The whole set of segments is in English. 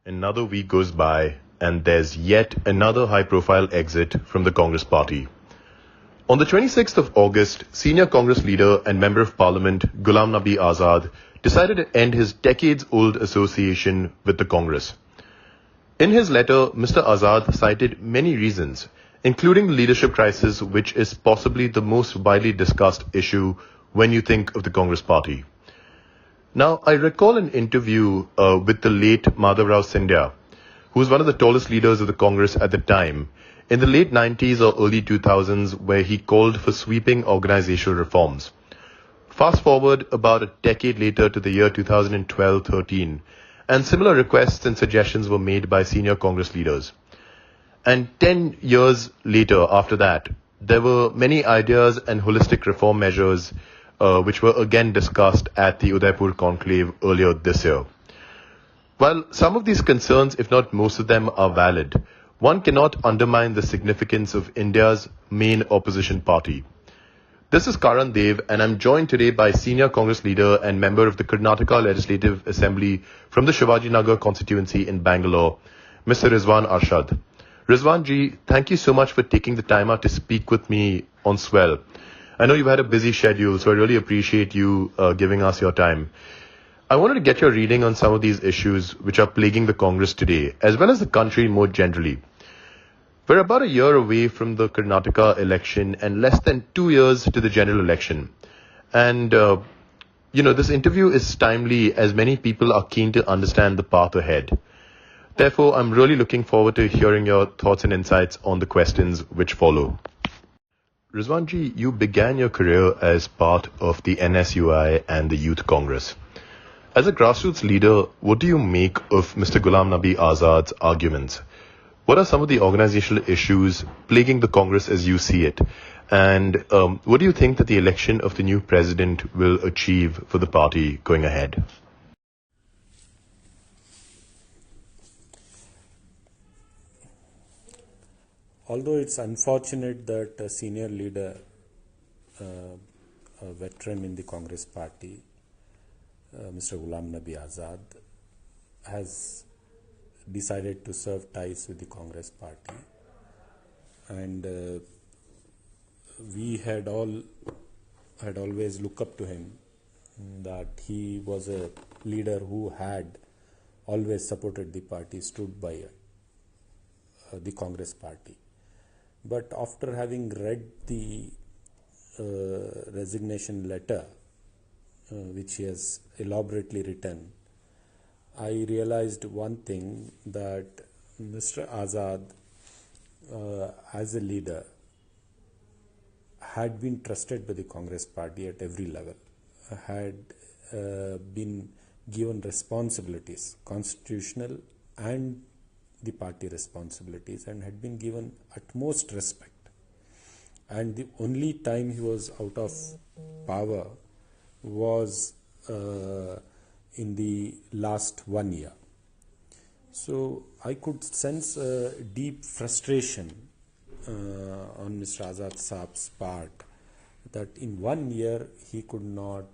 Another week goes by, and there's yet another high-profile exit from the Congress party. On the 26th of August, senior Congress leader and Member of Parliament Ghulam Nabi Azad decided to end his decades-old association with the Congress. In his letter, Mr. Azad cited many reasons, including the leadership crisis, which is possibly the most widely discussed issue when you think of the Congress party. Now, I recall an interview with the late Madhavrao Sindhya, who was one of the tallest leaders of the Congress at the time, in the late 90s or early 2000s, where he called for sweeping organizational reforms. Fast forward about a decade later to the year 2012-13, and similar requests and suggestions were made by senior Congress leaders. And 10 years later, after that, there were many ideas and holistic reform measures which were again discussed at the Udaipur conclave earlier this year. While some of these concerns, if not most of them, are valid, one cannot undermine the significance of India's main opposition party. This is Karan Dev, and I'm joined today by senior Congress leader and member of the Karnataka Legislative Assembly from the Shivajinagar constituency in Bangalore, Mr. Rizwan Arshad. Rizwan ji, thank you so much for taking the time out to speak with me on Swell. I know you've had a busy schedule, so I really appreciate you giving us your time. I wanted to get your reading on some of these issues which are plaguing the Congress today, as well as the country more generally. We're about a year away from the Karnataka election and less than 2 years to the general election. And, this interview is timely as many people are keen to understand the path ahead. Therefore, I'm really looking forward to hearing your thoughts and insights on the questions which follow. Rizwanji, you began your career as part of the NSUI and the Youth Congress. As a grassroots leader, what do you make of Mr. Ghulam Nabi Azad's arguments? What are some of the organizational issues plaguing the Congress as you see it? And what do you think that the election of the new president will achieve for the party going ahead? Although it's unfortunate that a senior leader, a veteran in the Congress party, Mr. Ghulam Nabi Azad, has decided to serve ties with the Congress party, and we had always looked up to him, that he was a leader who had always supported the party, stood by the Congress party. But after having read the resignation letter, which he has elaborately written, I realized one thing, that Mr. Azad, as a leader, had been trusted by the Congress party at every level, had been given responsibilities, constitutional and the party responsibilities, and had been given utmost respect. And the only time he was out of power was in the last 1 year. So I could sense a deep frustration on Mr. Azad Saab's part, that in 1 year he could not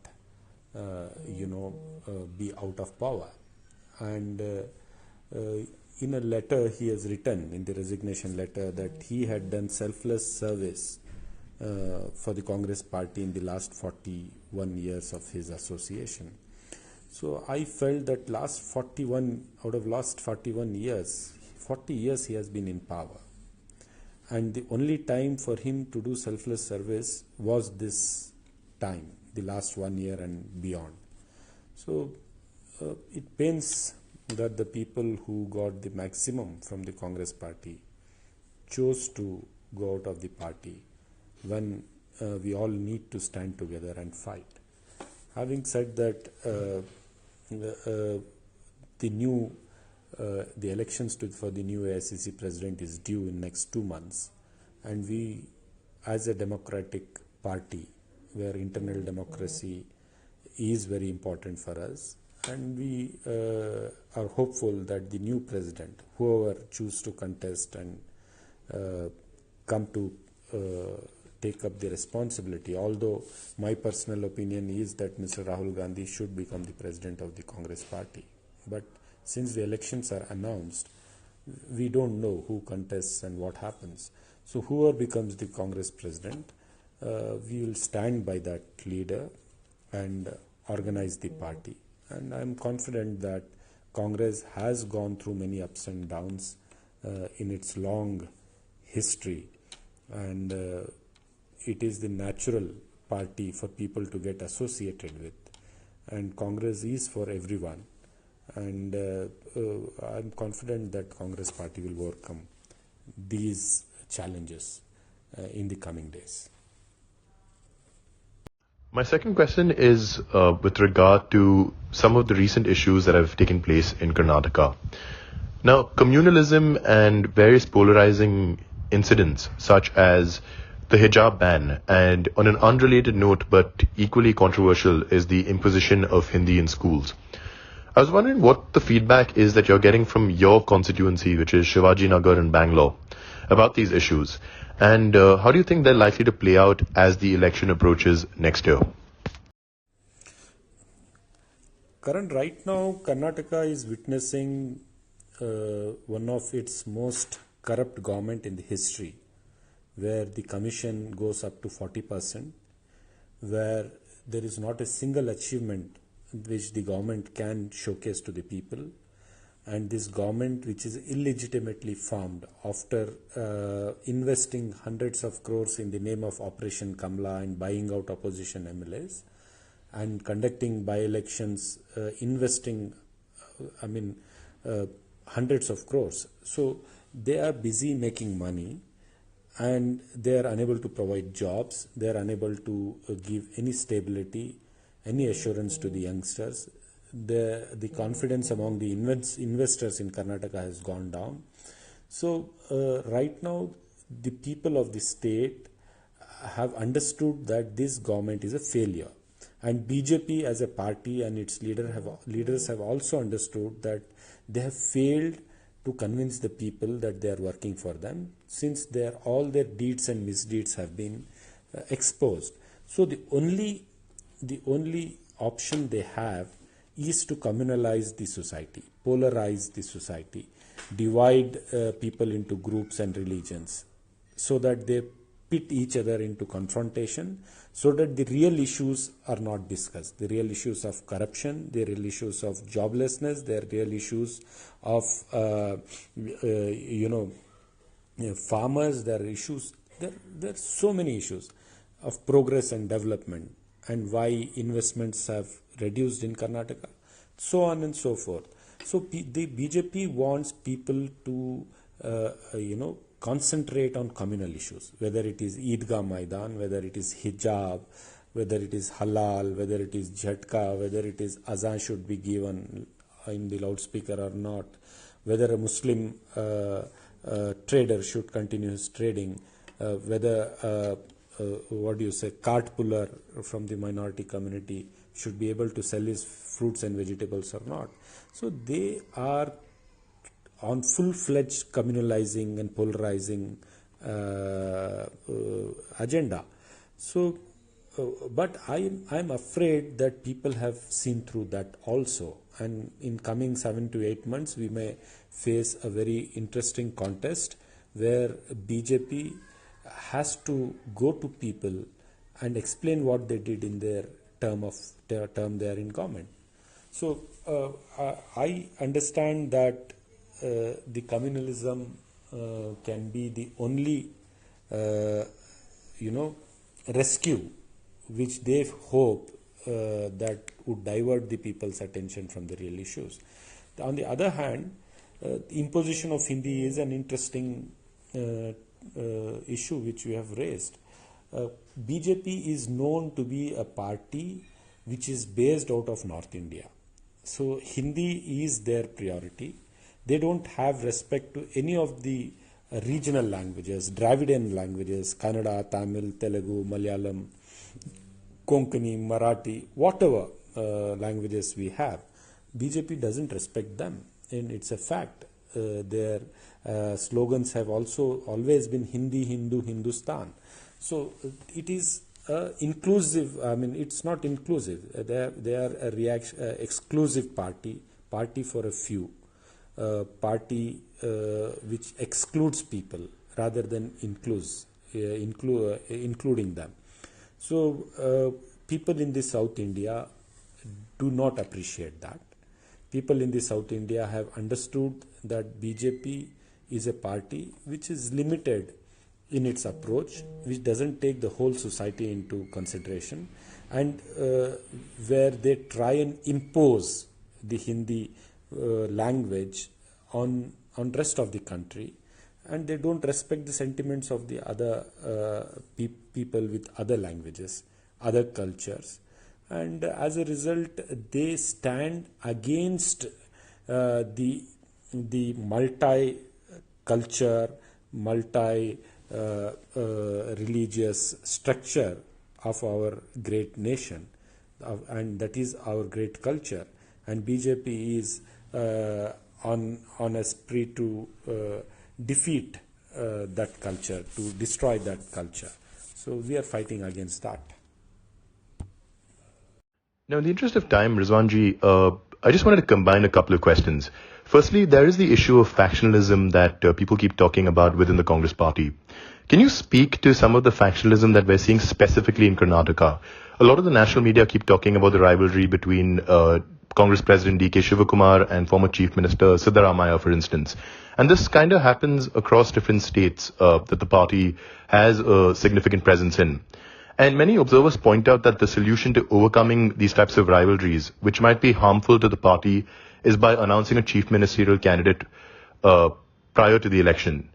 be out of power. And in a letter he has written, in the resignation letter, that he had done selfless service for the Congress party in the last 41 years of his association. So I felt that out of last 41 years, 40 years he has been in power. And the only time for him to do selfless service was this time, the last 1 year and beyond. So it pains that the people who got the maximum from the Congress party chose to go out of the party when we all need to stand together and fight. Having said that, the elections for the new AICC president is due in next 2 months, and we, as a democratic party, where internal democracy is very important for us, and we are hopeful that the new president, whoever choose to contest and come to take up the responsibility, although my personal opinion is that Mr. Rahul Gandhi should become the president of the Congress party. But since the elections are announced, we don't know who contests and what happens. So whoever becomes the Congress president, we will stand by that leader and organize the party. And I'm confident that Congress has gone through many ups and downs in its long history, and it is the natural party for people to get associated with. And Congress is for everyone. And I'm confident that Congress party will overcome these challenges in the coming days. My second question is with regard to some of the recent issues that have taken place in Karnataka. Now, communalism and various polarizing incidents such as the hijab ban, and on an unrelated note but equally controversial is the imposition of Hindi in schools. I was wondering what the feedback is that you're getting from your constituency, which is Shivaji Nagar in Bangalore, about these issues. And how do you think they're likely to play out as the election approaches next year? Right now, Karnataka is witnessing one of its most corrupt government in the history, where the commission goes up to 40%, where there is not a single achievement which the government can showcase to the people. And this government, which is illegitimately formed after investing hundreds of crores in the name of Operation Kamla and buying out opposition MLAs and conducting by-elections, investing, hundreds of crores. So they are busy making money, and they are unable to provide jobs. They are unable to give any stability, any assurance to the youngsters. The confidence among the investors in Karnataka has gone down. So right now, the people of the state have understood that this government is a failure. And BJP as a party and its leaders have also understood that they have failed to convince the people that they are working for them, since all their deeds and misdeeds have been exposed. So the only option they have is to communalize the society, polarize the society, divide people into groups and religions, so that they pit each other into confrontation, so that the real issues are not discussed. The real issues of corruption, the real issues of joblessness, the real issues of farmers, there are issues. There are so many issues of progress and development, and why investments have reduced in Karnataka, so on and so forth. So the BJP wants people to concentrate on communal issues, whether it is Eidgah Maidan, whether it is hijab, whether it is halal, whether it is jhatka, whether it is azan should be given in the loudspeaker or not, whether a Muslim trader should continue his trading, whether cart puller from the minority community should be able to sell his fruits and vegetables or not. So they are on full-fledged communalizing and polarizing agenda. So, but I'm afraid that people have seen through that also. And in coming 7 to 8 months, we may face a very interesting contest where BJP has to go to people and explain what they did in their term there in government. So I understand that the communalism can be the only rescue which they hope that would divert the people's attention from the real issues. On the other hand, the imposition of Hindi is an interesting issue which we have raised. BJP is known to be a party which is based out of North India. So Hindi is their priority. They don't have respect to any of the regional languages, Dravidian languages, Kannada, Tamil, Telugu, Malayalam, Konkani, Marathi, whatever languages we have. BJP doesn't respect them, and it's a fact. Their slogans have also always been Hindi, Hindu, Hindustan. So it is inclusive. It's not inclusive. They are a exclusive party party for a few, party which excludes people rather than including them. So people in the South India do not appreciate that. People in the South India have understood that BJP is a party which is limited in its approach, which doesn't take the whole society into consideration, and where they try and impose the Hindi language on rest of the country, and they don't respect the sentiments of the other people with other languages, other cultures, and as a result they stand against the multi-culture, multi-religious structure of our great nation, and that is our great culture. And BJP is on a spree to defeat that culture, to destroy that culture. So we are fighting against that. Now, in the interest of time, Rizwanji, I just wanted to combine a couple of questions. Firstly, there is the issue of factionalism that people keep talking about within the Congress party. Can you speak to some of the factionalism that we're seeing specifically in Karnataka? A lot of the national media keep talking about the rivalry between Congress President D.K. Shivakumar and former Chief Minister Siddaramaiah, for instance. And this kind of happens across different states that the party has a significant presence in. And many observers point out that the solution to overcoming these types of rivalries, which might be harmful to the party, is by announcing a chief ministerial candidate prior to the election.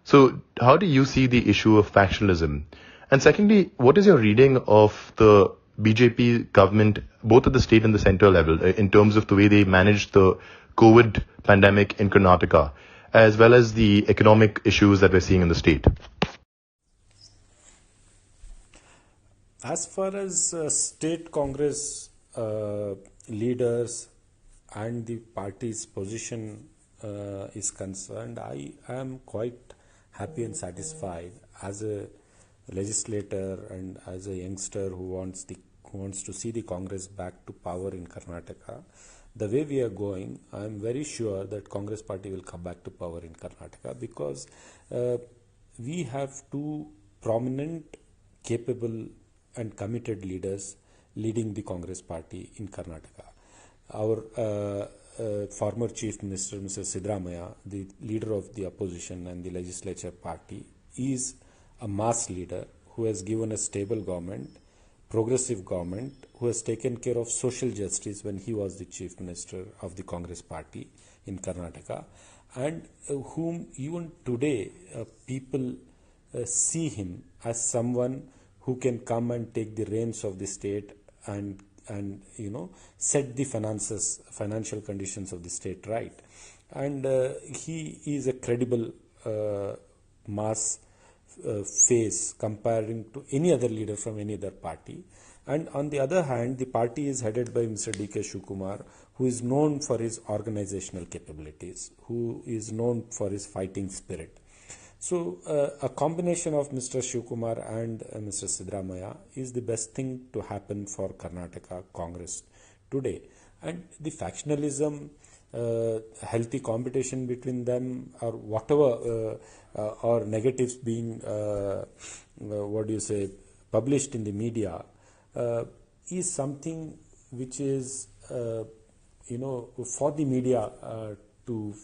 So how do you see the issue of factionalism? And secondly, what is your reading of the BJP government, both at the state and the central level, in terms of the way they managed the COVID pandemic in Karnataka, as well as the economic issues that we're seeing in the state? As far as state Congress leaders and the party's position is concerned, I am quite happy and satisfied as a legislator and as a youngster who wants to see the Congress back to power in Karnataka. The way we are going, I am very sure that Congress party will come back to power in Karnataka, because we have two prominent, capable and committed leaders leading the Congress party in Karnataka. Our former Chief Minister, Mr. Siddaramaiah, the leader of the opposition and the legislature party, is a mass leader who has given a stable government, progressive government, who has taken care of social justice when he was the Chief Minister of the Congress party in Karnataka, and whom even today people see him as someone who can come and take the reins of the state and set the financial conditions of the state right. And he is a credible mass face comparing to any other leader from any other party. And on the other hand, the party is headed by Mr. D.K. Shivakumar, who is known for his organizational capabilities, who is known for his fighting spirit. So a combination of Mr. Shivakumar and Mr. Siddaramaiah is the best thing to happen for Karnataka Congress today. And the factionalism, healthy competition between them, or whatever, or negatives being, published in the media, is something which is, for the media to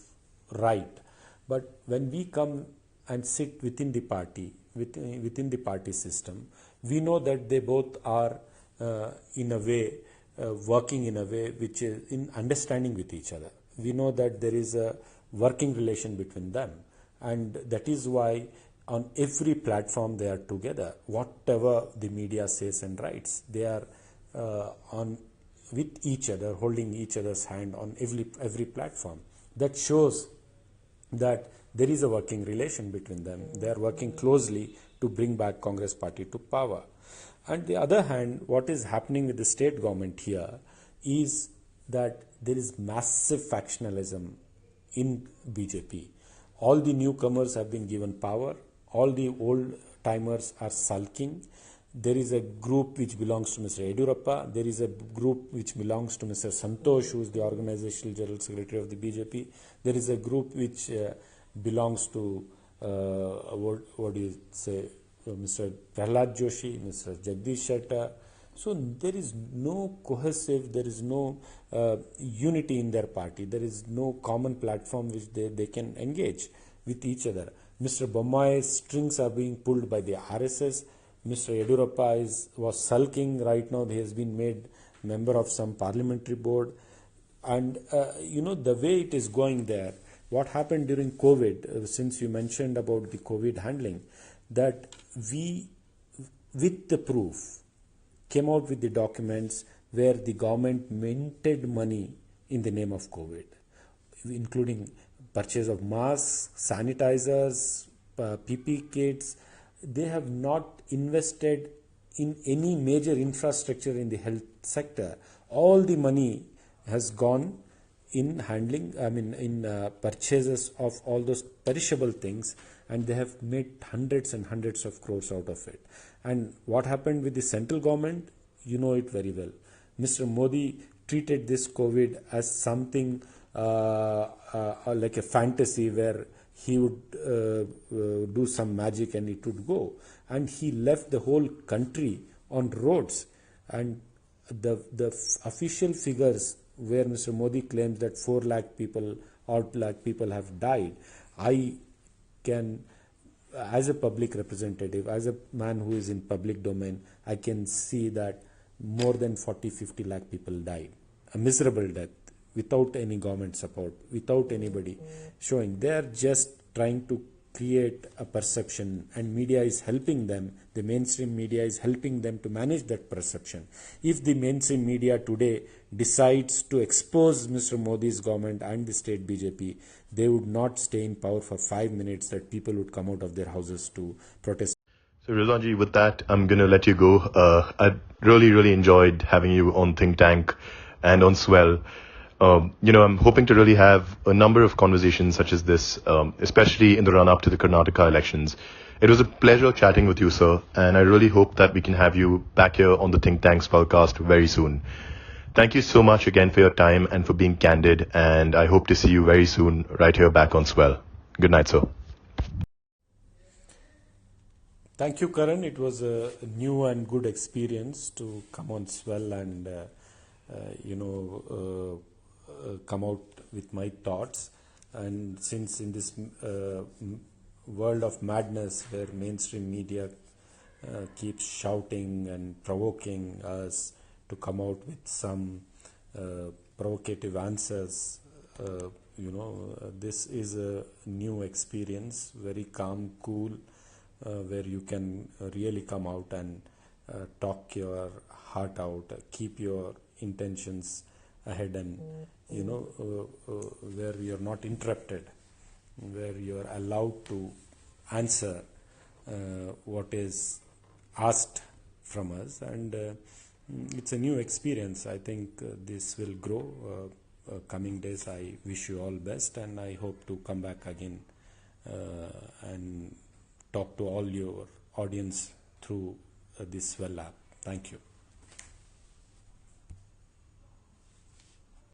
write. But when we come and sit within the party, within the party system, we know that they both are in a way working in a way which is in understanding with each other. We know that there is a working relation between them, and that is why on every platform they are together. Whatever the media says and writes, they are on with each other, holding each other's hand on every platform. That shows that there is a working relation between them. They are working closely to bring back Congress party to power. On the other hand, what is happening with the state government here is that there is massive factionalism in BJP. All the newcomers have been given power. All the old timers are sulking. there is a group which belongs to Mr. Yediyurappa. There is a group which belongs to Mr. Santosh, who is the organizational general secretary of the BJP. There is a group which belongs to what do you say, Mr. Prahlad Joshi, Mr. Jagdish Shettar. So there is no cohesive, there is no unity in their party. There is no common platform which they can engage with each other. Mr. Bommai's strings are being pulled by the RSS. Mr. Yediyurappa was sulking. Right now he has been made member of some parliamentary board. And the way it is going there, what happened during COVID, since you mentioned about the COVID handling, that we, with the proof, came out with the documents where the government minted money in the name of COVID, including purchase of masks, sanitizers, PP kits. They have not invested in any major infrastructure in the health sector. All the money has gone in handling, in purchases of all those perishable things, and they have made hundreds and hundreds of crores out of it. And what happened with the central government, you know it very well. Mr. Modi treated this COVID as something like a fantasy where he would do some magic and it would go. And he left the whole country on roads. And the official figures where Mr. Modi claims that 4 lakh people, odd lakh people have died, I can, as a public representative, as a man who is in public domain, I can see that more than 40-50 lakh people died. A miserable death, without any government support, without anybody showing. They are just trying to create a perception, and media is helping them. The mainstream media is helping them to manage that perception. If the mainstream media today decides to expose Mr. Modi's government and the state BJP, they would not stay in power for 5 minutes, that people would come out of their houses to protest. So Rizwanji, with that, I'm going to let you go. I really enjoyed having you on Think Tank and on Swell. I'm hoping to really have a number of conversations such as this, especially in the run-up to the Karnataka elections. It was a pleasure chatting with you, sir, and I really hope that we can have you back here on the Think Tanks podcast very soon. Thank you so much again for your time and for being candid, and I hope to see you very soon right here back on Swell. Good night, sir. Thank you, Karan. It was a new and good experience to come on Swell and, come out with my thoughts. And since in this world of madness where mainstream media keeps shouting and provoking us to come out with some provocative answers, this is a new experience, very calm, cool, where you can really come out and talk your heart out, keep your intentions ahead, and where you're not interrupted, where you're allowed to answer what is asked from us. And it's a new experience. I think this will grow coming days. I wish you all best, and I hope to come back again and talk to all your audience through this Swell app. Thank you.